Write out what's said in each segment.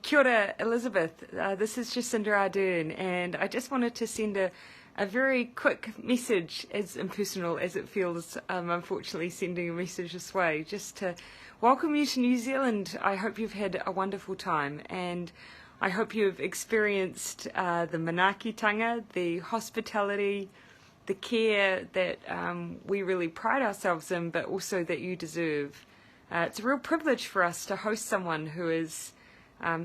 Kia ora, Elizabeth. This is Jacinda Ardern, and I just wanted to send a very quick message, as impersonal as it feels, unfortunately, sending a message this way, just to welcome you to New Zealand. I hope you've had a wonderful time, and I hope you've experienced the manaakitanga, the hospitality, the care that we really pride ourselves in, but also that you deserve. It's a real privilege for us to host someone who is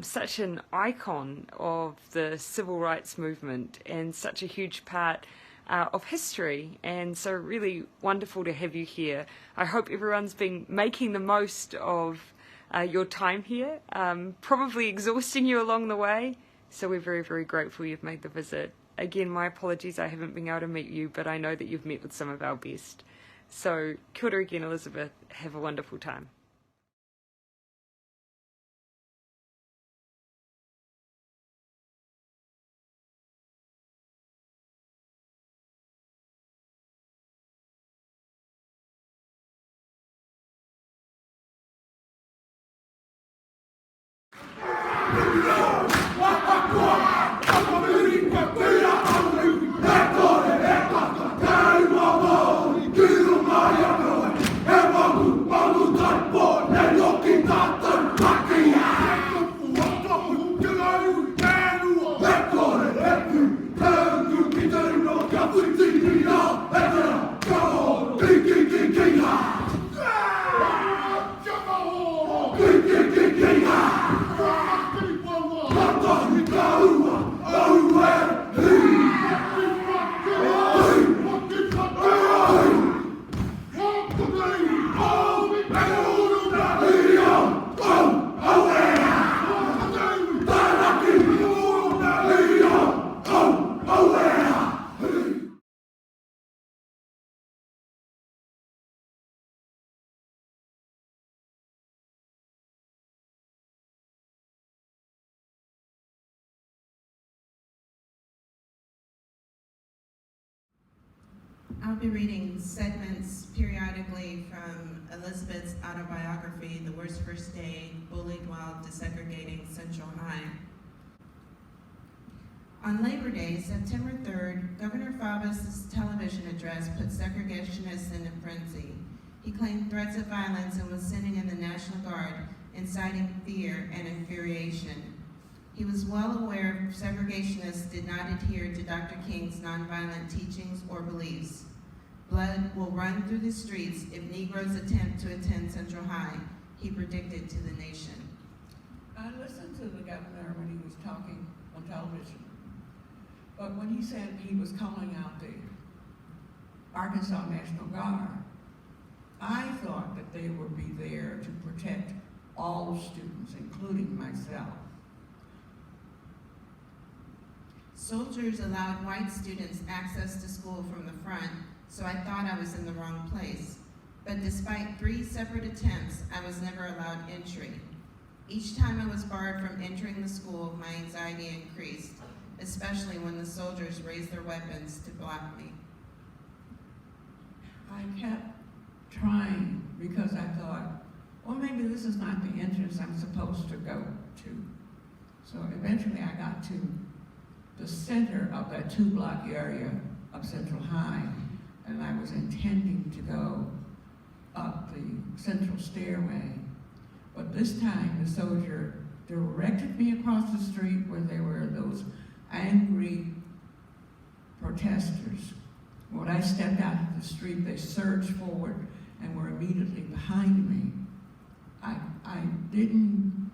such an icon of the civil rights movement and such a huge part of history, and so really wonderful to have you here. I hope everyone's been making the most of your time here, probably exhausting you along the way, so we're very, very grateful you've made the visit. Again, my apologies I haven't been able to meet you, but I know that you've met with some of our best. So kia ora again, Elizabeth. Have a wonderful time. I'll be reading segments periodically from Elizabeth's autobiography, The Worst First Day, Bullied While Desegregating Central High. On Labor Day, September 3rd, Governor Faubus's television address put segregationists in a frenzy. He claimed threats of violence and was sending in the National Guard, inciting fear and infuriation. He was well aware segregationists did not adhere to Dr. King's nonviolent teachings or beliefs. Blood will run through the streets if Negroes attempt to attend Central High, he predicted to the nation. I listened to the governor when he was talking on television, but when he said he was calling out the Arkansas National Guard, I thought that they would be there to protect all students, including myself. Soldiers allowed white students access to school from the front, so I thought I was in the wrong place. But despite 3 separate attempts, I was never allowed entry. Each time I was barred from entering the school, my anxiety increased, especially when the soldiers raised their weapons to block me. I kept trying because I thought, well, maybe this is not the entrance I'm supposed to go to. So eventually I got to the center of that 2-block area of Central High, and I was intending to go up the central stairway. But this time the soldier directed me across the street where there were those angry protesters. When I stepped out of the street, they surged forward and were immediately behind me. I didn't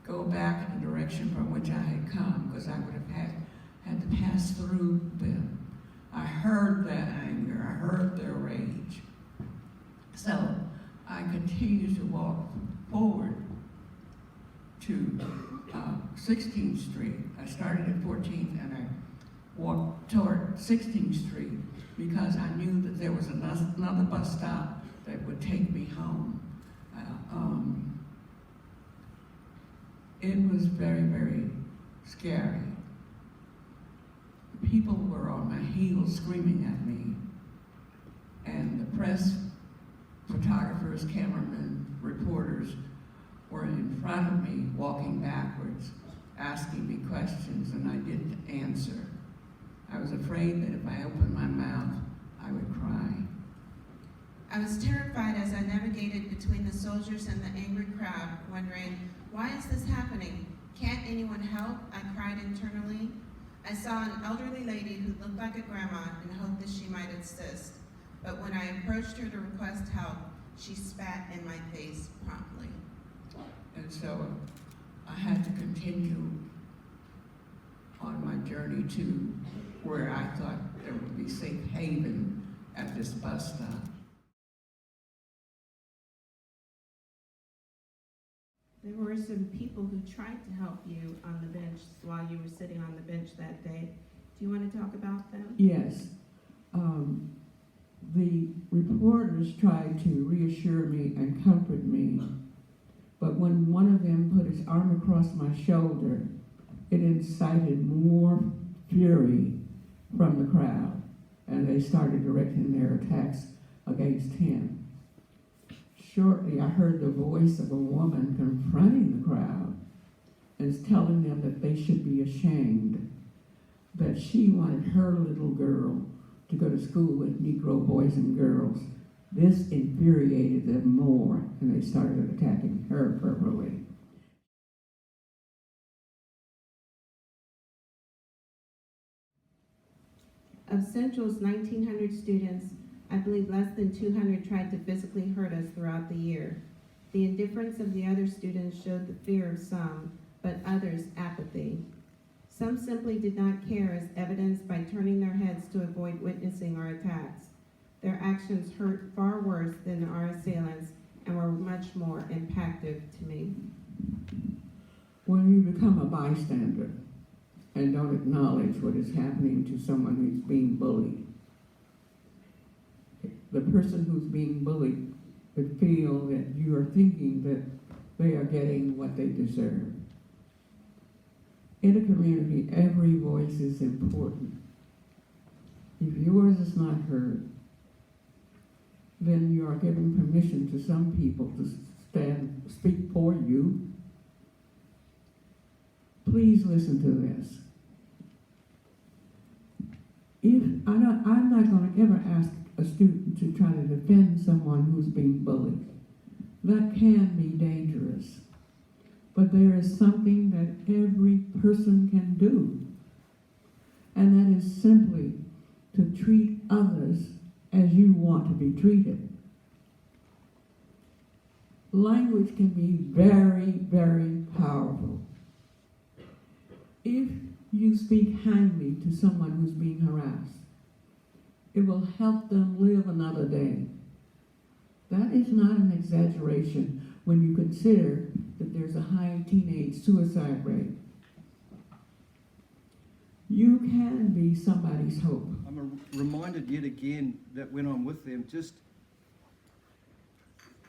go back in the direction from which I had come because I would have had to pass through them. I heard their anger, I heard their rage. So I continued to walk forward to 16th Street. I started at 14th and I walked toward 16th Street because I knew that there was another bus stop that would take me home. It was very, very scary. People were on my heels screaming at me, and the press, photographers, cameramen, reporters were in front of me, walking backwards, asking me questions, and I didn't answer. I was afraid that if I opened my mouth, I would cry. I was terrified as I navigated between the soldiers and the angry crowd, wondering, why is this happening? Can't anyone help? I cried internally. I saw an elderly lady who looked like a grandma and hoped that she might assist. But when I approached her to request help, she spat in my face promptly. And so I had to continue on my journey to where I thought there would be safe haven at this bus stop. There were some people who tried to help you on the bench while you were sitting on the bench that day. Do you want to talk about them? Yes. The reporters tried to reassure me and comfort me, but when one of them put his arm across my shoulder, it incited more fury from the crowd, and they started directing their attacks against him. Shortly, I heard the voice of a woman confronting the crowd and telling them that they should be ashamed, that she wanted her little girl to go to school with Negro boys and girls. This infuriated them more, and they started attacking her verbally. Of Central's 1,900 students, I believe less than 200 tried to physically hurt us throughout the year. The indifference of the other students showed the fear of some, but others apathy. Some simply did not care, as evidenced by turning their heads to avoid witnessing our attacks. Their actions hurt far worse than our assailants and were much more impactful to me. When you become a bystander and don't acknowledge what is happening to someone who's being bullied, the person who's being bullied would feel that you are thinking that they are getting what they deserve. In a community, every voice is important. If yours is not heard, then you are giving permission to some people to speak for you. Please listen to this. I'm not going to ever ask a student to try to defend someone who's being bullied. That can be dangerous. But there is something that every person can do, and that is simply to treat others as you want to be treated. Language can be very, very powerful. If you speak kindly to someone who's being harassed, it will help them live another day. That is not an exaggeration when you consider that there's a high teenage suicide rate. You can be somebody's hope. I'm reminded yet again that when I'm with them,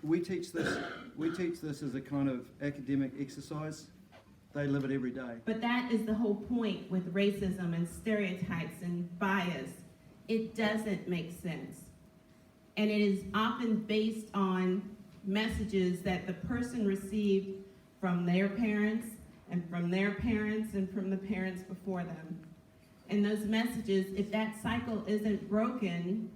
we teach this as a kind of academic exercise. They live it every day. But that is the whole point with racism and stereotypes and bias. It doesn't make sense. And it is often based on messages that the person received from their parents and from their parents and from the parents before them. And those messages, if that cycle isn't broken,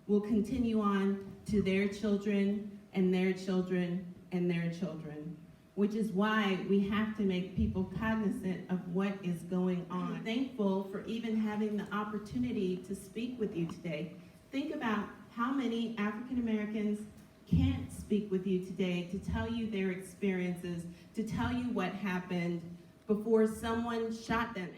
will continue on to their children and their children and their children, which is why we have to make people cognizant of what is going on. I'm thankful for even having the opportunity to speak with you today. Think about how many African Americans can't speak with you today to tell you their experiences, to tell you what happened before someone shot them.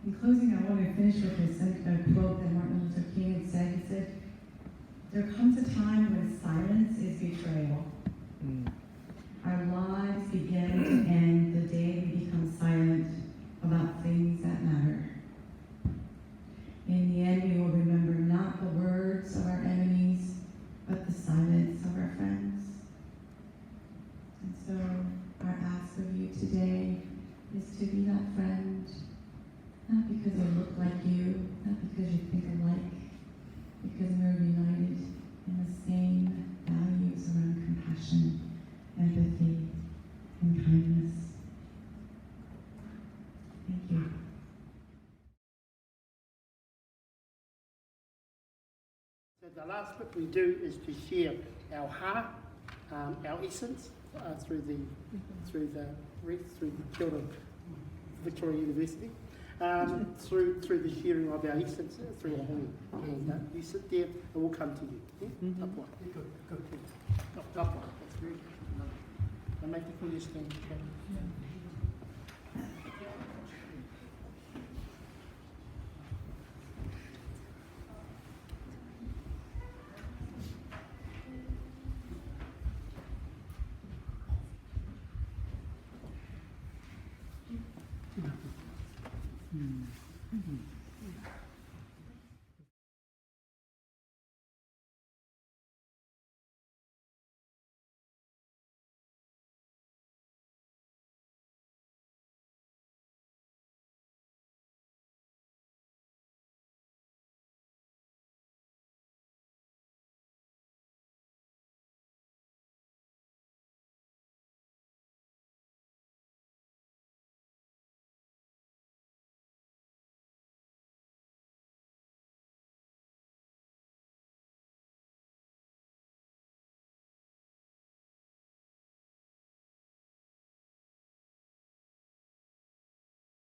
In closing, I want to finish with a quote that Martin Luther King had said. He said, "There comes a time when silence is betrayal. Our lives begin to end the day we become silent about things that matter. In the end, we will remember not the words of our enemies, but the silence of our friends." And so our ask of you today is to be that friend, not because they look like you, not because you think alike, because we're united in the same values around compassion, empathy, and kindness. Thank you. So the last bit we do is to share our heart, our essence through the Guild of Victoria University, through the sharing of our essence through a hongi. And you sit there, and we'll come to you. Yeah? Up one. Good. Up one. That's very good. I'll make the full stand. Okay?